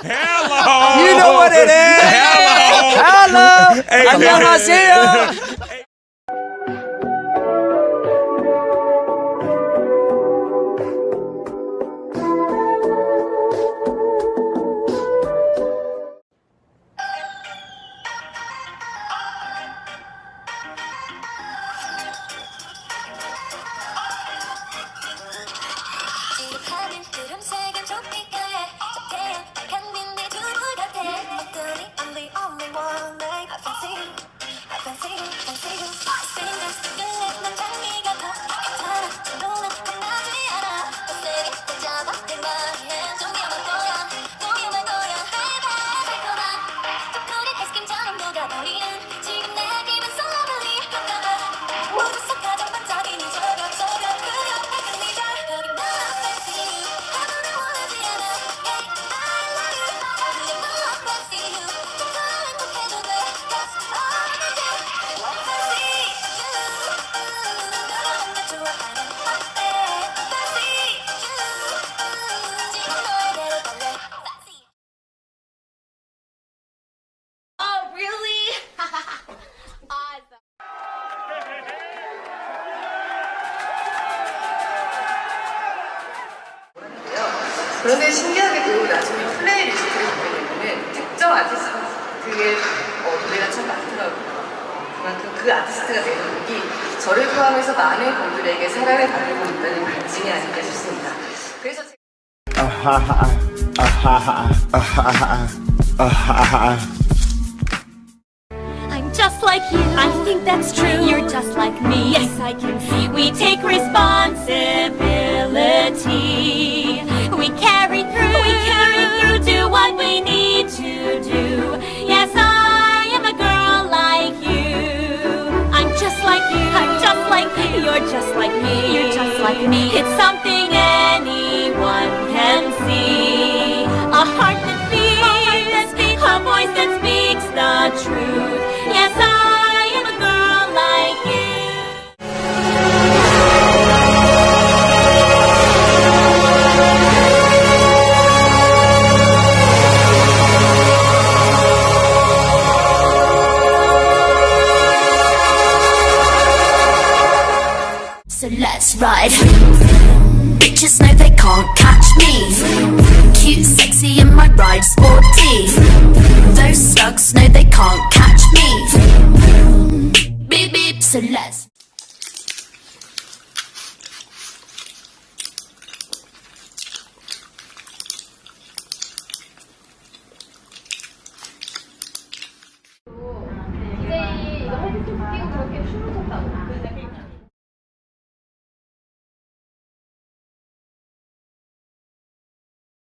Hello. You know what it is. Hello. Hello. 안녕하세요. 그런데 신기하게도 나중에 플레이리스트를 보게 되면 특정 아티스트의 노래가 참 많더라고요. 그만큼 그 아티스트가 내는 곡이 저를 포함해서 많은 분들에게 사랑을 받고 있다는 반증이 아닐까 싶습니다. 그래서 I'm just like you. I think that's true. You're just like me. Yes, I can see. We take responsibility. We carry through. Do what we need to do. Yes, I am a girl like you. I'm just like you. I'm just like you. You're just like me. You're just like me. It's something anyone can see. A heart that beats. A voice that speaks the truth. Yes, I am a girl like you. So let's ride. Bitches know they can't catch me. Cute, sexy, and my ride sporty. Those slugs know they can't catch me. Beep beep, so let's. DJ 이거 헤드셋 끼고 저렇게 춤을